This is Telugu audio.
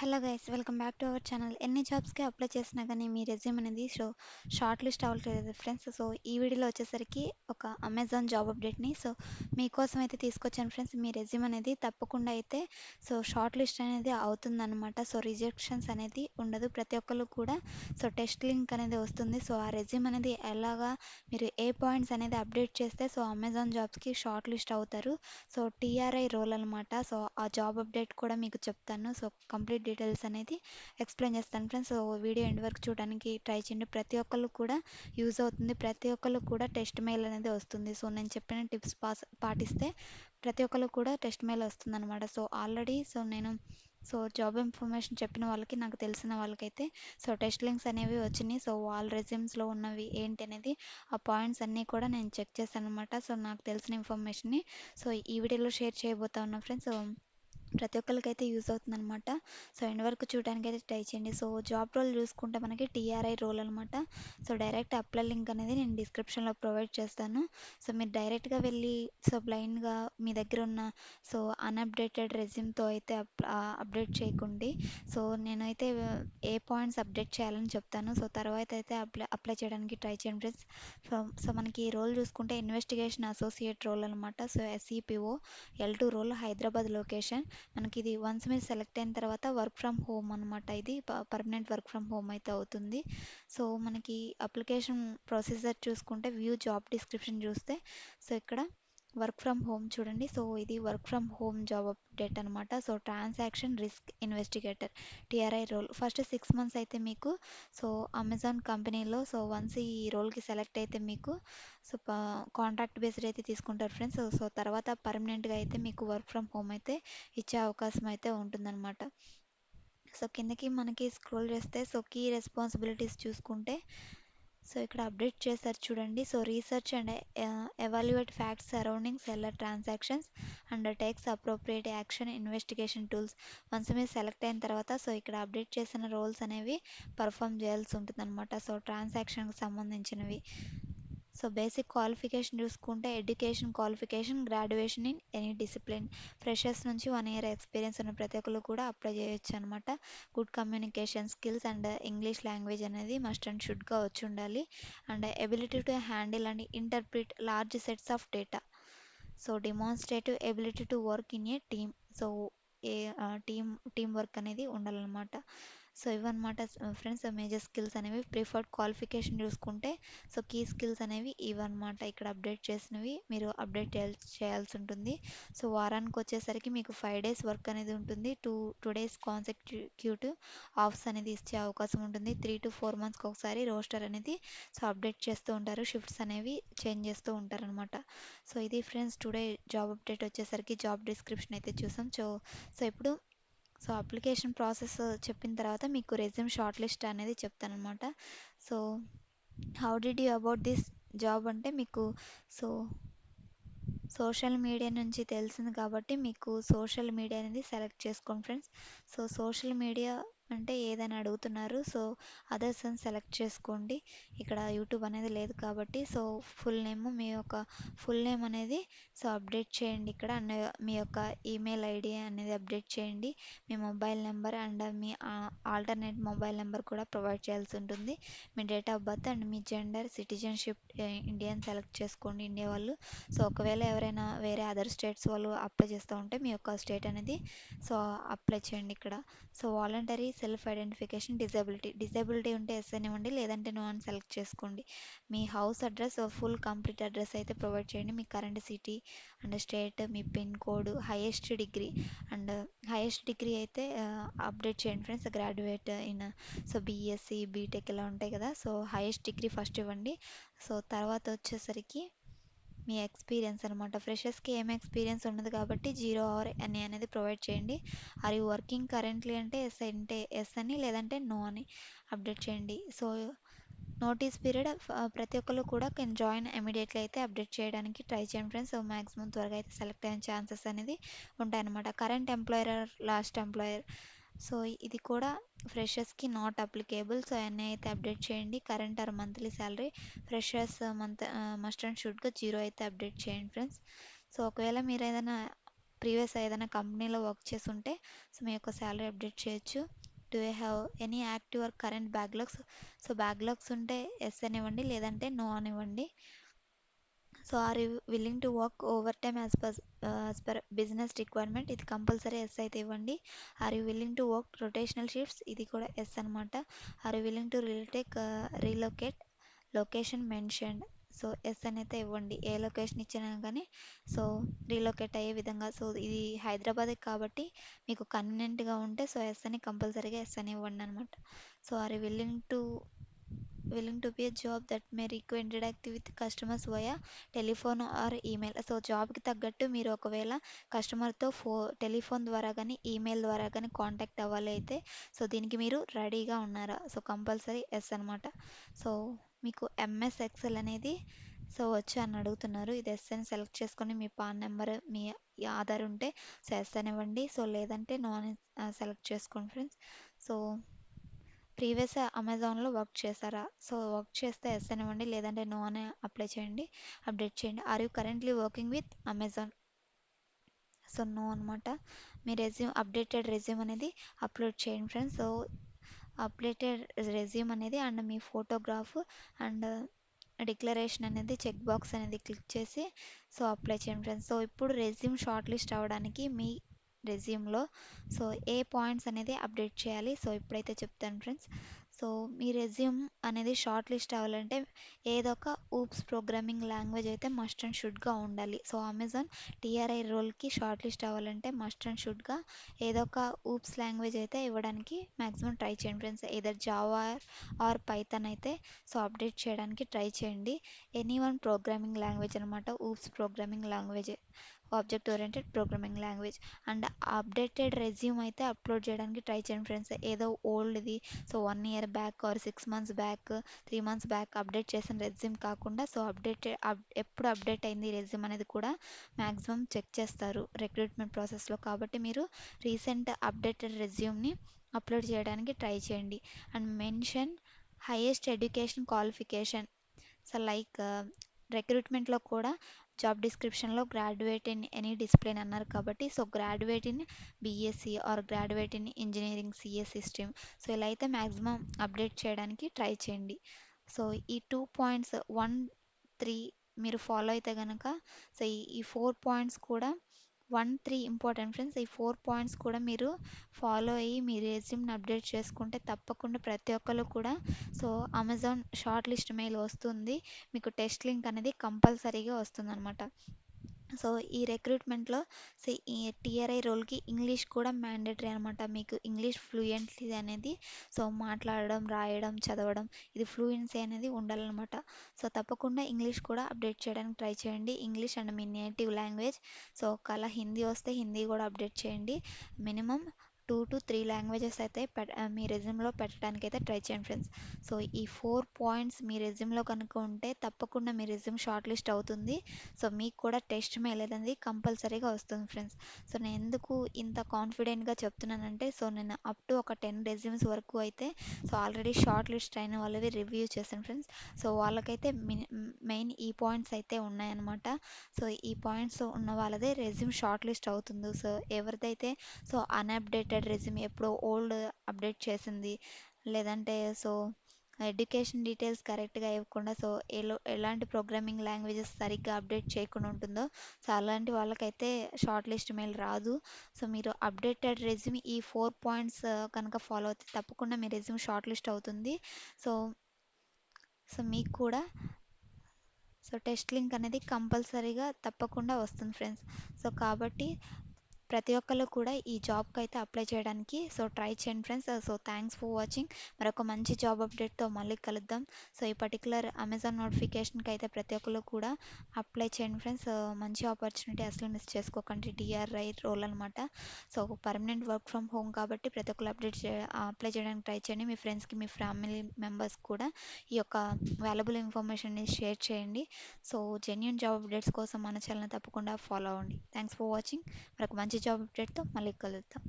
Hello guys, welcome back to our channel. ఎన్ని జాబ్స్కి అప్లై చేసినా కానీ మీ రెజ్యూమ్ అనేది షార్ట్ లిస్ట్ అవ్వట్లేదు ఫ్రెండ్స్. సో ఈ వీడియోలో వచ్చేసరికి ఒక అమెజాన్ జాబ్ అప్డేట్ని మీకోసం అయితే తీసుకొచ్చాను ఫ్రెండ్స్. మీ రెజ్యూమ్ అనేది తప్పకుండా అయితే షార్ట్ లిస్ట్ అనేది అవుతుందన్నమాట. రిజెక్షన్స్ అనేది ఉండదు. ప్రతి ఒక్కరు కూడా టెస్ట్ లింక్ అనేది వస్తుంది. ఆ రెజ్యూమ్ అనేది ఎలాగా మీరు ఏ పాయింట్స్ అనేది అప్డేట్ చేస్తే అమెజాన్ జాబ్స్కి షార్ట్ లిస్ట్ అవుతారు. టీఆర్ఐ రోల్ అనమాట. ఆ జాబ్ అప్డేట్ కూడా మీకు చెప్తాను. కంప్లీట్ డీటెయిల్స్ అనేది ఎక్స్ప్లెయిన్ చేస్తాను ఫ్రెండ్స్. వీడియో ఎండ్ వరకు చూడడానికి ట్రై చేయండి. ప్రతి ఒక్కళ్ళు కూడా యూజ్ అవుతుంది. ప్రతి ఒక్కళ్ళు కూడా టెస్ట్ మెయిల్ అనేది వస్తుంది. నేను చెప్పిన టిప్స్ పాటిస్తే ప్రతి ఒక్కళ్ళు కూడా టెస్ట్ మెయిల్ వస్తుంది అనమాట. ఆల్రెడీ నేను జాబ్ ఇన్ఫర్మేషన్ చెప్పిన వాళ్ళకి, నాకు తెలిసిన వాళ్ళకైతే టెస్ట్ లింక్స్ అనేవి వచ్చినాయి. వాళ్ళ రెజ్యూమ్స్లో ఉన్నవి ఏంటి అనేది ఆ పాయింట్స్ అన్నీ కూడా నేను చెక్ చేశాను అనమాట. నాకు తెలిసిన ఇన్ఫర్మేషన్ని ఈ వీడియోలో షేర్ చేయబోతా ఉన్నా ఫ్రెండ్స్. ప్రతి ఒక్కరికైతే యూజ్ అవుతుందన్నమాట. ఎండ్ వరకు చూడడానికి అయితే ట్రై చేయండి. జాబ్ రోల్ చూసుకుంటే మనకి టీఆర్ఐ రోల్ అనమాట. డైరెక్ట్ అప్లై లింక్ అనేది నేను డిస్క్రిప్షన్లో ప్రొవైడ్ చేస్తాను. మీరు డైరెక్ట్గా వెళ్ళి బ్లైండ్గా మీ దగ్గర ఉన్న అన్అప్డేటెడ్ రెజ్యూమ్తో అయితే అప్డేట్ చేయకండి. నేనైతే ఏ పాయింట్స్ అప్డేట్ చేయాలని చెప్తాను. తర్వాత అయితే అప్లై చేయడానికి ట్రై చేయండి ఫ్రెండ్స్. మనకి ఈ రోల్ చూసుకుంటే ఇన్వెస్టిగేషన్ అసోసియేట్ రోల్ అనమాట. ఎస్ఈపిఓ L2 రోల్, హైదరాబాద్ లొకేషన్. మనకి ఇది వన్స్ మీరు సెలెక్ట్ అయిన తర్వాత వర్క్ ఫ్రమ్ హోమ్ అనమాట. ఇది పర్మనెంట్ వర్క్ ఫ్రమ్ హోమ్ అయితే అవుతుంది. మనకి అప్లికేషన్ ప్రొసీజర్ చూసుకుంటే వ్యూ జాబ్ డిస్క్రిప్షన్ చూస్తే ఇక్కడ వర్క్ ఫ్రమ్ హోమ్ చూడండి. ఇది work from home job update అనమాట. Transaction risk investigator TRI role. First 6 months అయితే మీకు అమెజాన్ కంపెనీలో వన్స్ ఈ రోల్కి సెలెక్ట్ అయితే మీకు కాంట్రాక్ట్ బేస్డ్ అయితే తీసుకుంటారు ఫ్రెండ్స్. తర్వాత పర్మనెంట్గా అయితే మీకు వర్క్ ఫ్రమ్ హోమ్ అయితే ఇచ్చే అవకాశం అయితే ఉంటుందన్నమాట. కిందకి మనకి స్క్రోల్ చేస్తే కీ రెస్పాన్సిబిలిటీస్ చూసుకుంటే ఇక్కడ అప్డేట్ చేశారు చూడండి. Research and evaluate facts surrounding seller transactions and takes appropriate action investigation tools. Once మీరు సెలెక్ట్ అయిన తర్వాత ఇక్కడ అప్డేట్ చేసిన రోల్స్ అనేవి పర్ఫామ్ చేయాల్సి ఉంటుంది అనమాట. ట్రాన్సాక్షన్కి సంబంధించినవి. బేసిక్ క్వాలిఫికేషన్ చూసుకుంటే education qualification graduation in any discipline. Freshers నుంచి 1 year ఎక్స్పీరియన్స్ ఉన్న ప్రతి ఒక్కరు కూడా అప్లై చేయొచ్చు అనమాట. Good communication skills and English language అనేది మస్ట్ అండ్ షుడ్గా వచ్చి ఉండాలి. And ability to handle and interpret large sets of data. Demonstrative ability to work in a team. A team work అనేది ఉండాలన్నమాట. ఇవన్నమాట ఫ్రెండ్స్ మేజర్ స్కిల్స్ అనేవి. ప్రిఫర్డ్ క్వాలిఫికేషన్ చూసుకుంటే కీ స్కిల్స్ అనేవి ఇవన్నమాట. ఇక్కడ అప్డేట్ చేసినవి మీరు అప్డేట్ చేయాల్సి ఉంటుంది. వారానికి వచ్చేసరికి మీకు 5 days వర్క్ అనేది ఉంటుంది. 2 days కాన్సెక్యూటివ్ ఆఫ్స్ అనేది ఇచ్చే అవకాశం ఉంటుంది. 3 to 4 monthsకి ఒకసారి రోస్టర్ అనేది అప్డేట్ చేస్తూ ఉంటారు. షిఫ్ట్స్ అనేవి చేంజ్ చేస్తూ ఉంటారు అనమాట. ఇది ఫ్రెండ్స్ టుడే జాబ్ అప్డేట్ వచ్చేసరికి జాబ్ డిస్క్రిప్షన్ అయితే చూసాం. ఇప్పుడు అప్లికేషన్ ప్రాసెస్ చెప్పిన తర్వాత మీకు రెజ్యూమ్ షార్ట్ లిస్ట్ అనేది చెప్తానమాట. How did you about this job అంటే మీకు సోషల్ మీడియా నుంచి తెలిసింది కాబట్టి మీకు సోషల్ మీడియా అనేది సెలెక్ట్ చేసుకోండి ఫ్రెండ్స్. సోషల్ మీడియా అంటే ఏదైనా అడుగుతున్నారు. అదర్స్ అని సెలెక్ట్ చేసుకోండి. ఇక్కడ యూట్యూబ్ అనేది లేదు కాబట్టి ఫుల్ నేమ్, మీ యొక్క ఫుల్ నేమ్ అనేది అప్డేట్ చేయండి ఇక్కడ. అండ్ మీ యొక్క ఈమెయిల్ ఐడి అనేది అప్డేట్ చేయండి. మీ మొబైల్ నెంబర్ అండ్ మీ ఆల్టర్నేట్ మొబైల్ నెంబర్ కూడా ప్రొవైడ్ చేయాల్సి ఉంటుంది. మీ డేట్ ఆఫ్ బర్త్ అండ్ మీ జెండర్, సిటిజన్షిప్ ఇండియన్ సెలెక్ట్ చేసుకోండి, ఇండియా వాళ్ళు. ఒకవేళ ఎవరైనా వేరే అదర్ స్టేట్స్ వాళ్ళు అప్లై చేస్తూ ఉంటే మీ యొక్క స్టేట్ అనేది అప్లై చేయండి ఇక్కడ. వాలంటరీ సెల్ఫ్ ఐడెంటిఫికేషన్ డిజబిలిటీ ఉంటే ఎస్ అనివ్వండి, లేదంటే నో అని సెలెక్ట్ చేసుకోండి. మీ house address full complete address అయితే ప్రొవైడ్ చేయండి. మీ కరెంట్ సిటీ అండ్ స్టేట్, మీ పిన్ కోడ్, హైయెస్ట్ డిగ్రీ అయితే అప్డేట్ చేయండి friends. Graduate in BSc BTech ఇలా ఉంటాయి కదా. హైయెస్ట్ డిగ్రీ ఫస్ట్ ఇవ్వండి. తర్వాత వచ్చేసరికి మీ ఎక్స్పీరియన్స్ అనమాట. ఫ్రెషర్స్కి ఏం ఎక్స్పీరియన్స్ ఉండదు కాబట్టి 0 or any అనేది ప్రొవైడ్ చేయండి. ఆర్ యూ వర్కింగ్ కరెంట్లీ అంటే ఎస్ అని, లేదంటే నో అని అప్డేట్ చేయండి. నోటీస్ పీరియడ్ ప్రతి ఒక్కరు కూడా కెన్ జాయిన్ ఇమీడియట్లీ అయితే అప్డేట్ చేయడానికి ట్రై చేయండి ఫ్రెండ్స్. మ్యాక్సిమం త్వరగా అయితే సెలెక్ట్ అయిన ఛాన్సెస్ అనేది ఉంటాయన్నమాట. Current employer or last employer, ఇది కూడా ఫ్రెషర్స్కి నాట్ అప్లికేబుల్. అవన్నీ అయితే అప్డేట్ చేయండి. Current or monthly salary freshers must and షుడ్గా 0 అయితే అప్డేట్ చేయండి ఫ్రెండ్స్. ఒకవేళ మీరు ఏదైనా ప్రీవియస్ ఏదైనా కంపెనీలో వర్క్ చేసి ఉంటే సో మీ యొక్క శాలరీ అప్డేట్ చేయొచ్చు. Do you have any active or current backlogs? So backlogs ఉంటే ఎస్ అనివ్వండి, లేదంటే నో అనివ్వండి. So are you willing to work over time as per business requirement? ఇది కంపల్సరీ ఎస్ అయితే ఇవ్వండి. Are you willing to work rotational shifts? ఇది కూడా ఎస్ అనమాట. Are you willing to relocate? Location mentioned. So yes అని అయితే ఇవ్వండి. ఏ లొకేషన్ ఇచ్చినా కానీ సో రీలొకేట్ అయ్యే విధంగా. సో ఇది హైదరాబాద్ కాబట్టి మీకు కన్వీనియంట్గా ఉంటే సో ఎస్ అని కంపల్సరీగా ఎస్ అని ఇవ్వండి అనమాట. So are you willing to be a job that may require interact with customers via telephone are email? So జాబ్కి తగ్గట్టు మీరు ఒకవేళ కస్టమర్తో టెలిఫోన్ ద్వారా కానీ ఈమెయిల్ ద్వారా కానీ కాంటాక్ట్ అవ్వాలి అయితే సో దీనికి మీరు రెడీగా ఉన్నారా? సో కంపల్సరీ ఎస్ అనమాట. సో మీకు ఎంఎస్ ఎక్సెల్ అనేది సో వచ్చు అని అడుగుతున్నారు. ఇది ఎస్ అని సెలెక్ట్ చేసుకొని మీ పాన్ నెంబర్, మీ ఆధార్ ఉంటే సో ఎస్ అనివ్వండి. సో లేదంటే నో అని సెలెక్ట్ చేసుకోండి ఫ్రెండ్స్. సో ప్రీవియస్ అమెజాన్లో వర్క్ చేశారా? సో వర్క్ చేస్తే ఎస్ అనివ్వండి, లేదంటే నో అని అప్లై చేయండి, అప్డేట్ చేయండి. Are you currently working with Amazon? So no అనమాట. మీ అప్డేటెడ్ రెజ్యూమ్ అనేది అప్లోడ్ చేయండి ఫ్రెండ్స్. సో అప్డేటెడ్ రెజ్యూమ్ అనేది అండ్ మీ ఫోటోగ్రాఫ్ అండ్ డిక్లరేషన్ అనేది చెక్ బాక్స్ అనేది క్లిక్ చేసి సో అప్లై చేయండి ఫ్రెండ్స్. సో ఇప్పుడు రెజ్యూమ్ షార్ట్ లిస్ట్ అవ్వడానికి మీ రెజ్యూమ్లో సో ఏ పాయింట్స్ అనేది అప్డేట్ చేయాలి సో ఇప్పుడైతే చెప్తాను ఫ్రెండ్స్. సో మీ రెజ్యూమ్ అనేది షార్ట్ లిస్ట్ అవ్వాలంటే ఏదో ఒక ఊప్స్ ప్రోగ్రామింగ్ లాంగ్వేజ్ అయితే మస్ట్ అండ్ షుడ్గా ఉండాలి. సో అమెజాన్ టీఆర్ఐ రోల్కి షార్ట్ లిస్ట్ అవ్వాలంటే మస్ట్ అండ్ షుడ్గా ఏదో ఒక ఊప్స్ లాంగ్వేజ్ అయితే ఇవ్వడానికి మ్యాక్సిమం ట్రై చేయండి friends. Either Java or Python అయితే సో అప్డేట్ చేయడానికి ట్రై చేయండి. ఎనీ వన్ ప్రోగ్రామింగ్ లాంగ్వేజ్ అనమాట. Oops programming language, object oriented programming language. And updated resume అయితే అప్లోడ్ చేయడానికి ట్రై చేయండి ఫ్రెండ్స్. ఏదో ఓల్డ్ది so 1 year back or 6 months back, 3 months back update చేసిన రెజ్యూమ్ కాకుండా సో ఎప్పుడు అప్డేట్ అయింది రెజ్యూమ్ అనేది కూడా మ్యాక్సిమం చెక్ చేస్తారు రిక్రూట్మెంట్ ప్రాసెస్లో. కాబట్టి మీరు రీసెంట్ అప్డేటెడ్ రెజ్యూమ్ని అప్లోడ్ చేయడానికి ట్రై చేయండి. And mention highest education qualification. So like రిక్రూట్మెంట్లో కూడా జాబ్ డిస్క్రిప్షన్లో గ్రాడ్యుయేట్ ఇన్ ఎనీ డిసిప్లిన్ అన్నారు కాబట్టి so graduate in BSc or graduate in engineering CSC stream. So ఇలా అయితే మ్యాక్సిమం అప్డేట్ చేయడానికి ట్రై చేయండి. సో ఈ 2 పాయింట్స్ 1, 3 మీరు ఫాలో అయితే కనుక సో ఈ 4 పాయింట్స్ కూడా 1, 3 ఇంపార్టెంట్ ఫ్రెండ్స్. ఈ 4 పాయింట్స్ కూడా మీరు ఫాలో అయ్యి మీ రెజ్యూమ్ని అప్డేట్ చేసుకుంటే తప్పకుండా ప్రతి ఒక్కరు కూడా so Amazon short list mail వస్తుంది. మీకు టెస్ట్ లింక్ అనేది కంపల్సరీగా వస్తుందన్నమాట. సో ఈ రిక్రూట్మెంట్లో సో ఈ టీఆర్ఐ రోల్కి ఇంగ్లీష్ కూడా మ్యాండేటరీ అనమాట. మీకు ఇంగ్లీష్ ఫ్లూయెంట్లీ అనేది సో మాట్లాడడం, రాయడం, చదవడం ఇది ఫ్లూయెన్సీ అనేది ఉండాలన్నమాట. సో తప్పకుండా ఇంగ్లీష్ కూడా అప్డేట్ చేయడానికి ట్రై చేయండి. English and me native language. So ఒకవేళ హిందీ వస్తే హిందీ కూడా అప్డేట్ చేయండి. మినిమం 2 to 3 లాంగ్వేజెస్ అయితే మీ రెజ్యూమ్లో పెట్టడానికి అయితే ట్రై చేయండి ఫ్రెండ్స్. సో ఈ 4 పాయింట్స్ మీ రెజ్యూమ్లో కనుక ఉంటే తప్పకుండా మీ రెజ్యూమ్ షార్ట్ లిస్ట్ అవుతుంది. సో మీకు కూడా టెస్ట్ మెయిల్ అనేది కంపల్సరీగా వస్తుంది ఫ్రెండ్స్. సో నేను ఎందుకు ఇంత కాన్ఫిడెంట్గా చెప్తున్నానంటే సో నేను అప్ టు ఒక 10 రెజ్యూమ్స్ వరకు అయితే సో ఆల్రెడీ షార్ట్ లిస్ట్ అయిన వాళ్ళవి రివ్యూ చేశాను ఫ్రెండ్స్. సో వాళ్ళకైతే మెయిన్ ఈ పాయింట్స్ అయితే ఉన్నాయన్నమాట. సో ఈ పాయింట్స్ ఉన్న వాళ్ళదే రెజ్యూమ్ షార్ట్ లిస్ట్ అవుతుంది. సో ఎవరిదైతే సో అన్అప్డేటెడ్ రెజ్యూమ్ ఎప్పుడో ఓల్డ్ అప్డేట్ చేసింది, లేదంటే సో ఎడ్యుకేషన్ డీటెయిల్స్ కరెక్ట్గా ఇవ్వకుండా సో ఎలాంటి ప్రోగ్రామింగ్ లాంగ్వేజెస్ సరిగ్గా అప్డేట్ చేయకుండా ఉంటుందో సో అలాంటి వాళ్ళకైతే షార్ట్ లిస్ట్ మెయిల్ రాదు. సో మీరు అప్డేటెడ్ రెజ్యూమ్ ఈ 4 పాయింట్స్ కనుక ఫాలో అయితే తప్పకుండా మీ రెజ్యూమ్ షార్ట్ లిస్ట్ అవుతుంది. సో సో మీకు కూడా సో టెస్ట్ లింక్ అనేది కంపల్సరీగా తప్పకుండా వస్తుంది ఫ్రెండ్స్. సో కాబట్టి ప్రతి ఒక్కళ్ళు కూడా ఈ జాబ్కి అయితే అప్లై చేయడానికి సో ట్రై చేయండి friends. So thanks for watching. మరొక మంచి జాబ్ అప్డేట్తో మళ్ళీ కలుద్దాం. సో ఈ పర్టికులర్ అమెజాన్ నోటిఫికేషన్కి అయితే ప్రతి ఒక్కళ్ళు కూడా అప్లై చేయండి ఫ్రెండ్స్. మంచి ఆపర్చునిటీ అసలు మిస్ చేసుకోకండి. టీఆర్ఐ రోల్ అనమాట. So permanent work from home కాబట్టి ప్రతి ఒక్కరు అప్లై చేయడానికి ట్రై చేయండి. మీ ఫ్రెండ్స్కి, మీ ఫ్యామిలీ మెంబర్స్ కూడా ఈ యొక్క వాల్యుబుల్ ఇన్ఫర్మేషన్ని షేర్ చేయండి. సో జెన్యున్ జాబ్ అప్డేట్స్ కోసం మన ఛానల్ తప్పకుండా ఫాలో అవ్వండి. Thanks for watching. మరొక మంచి జాబ్ అప్డేట్తో మళ్ళీ కలుద్దాం.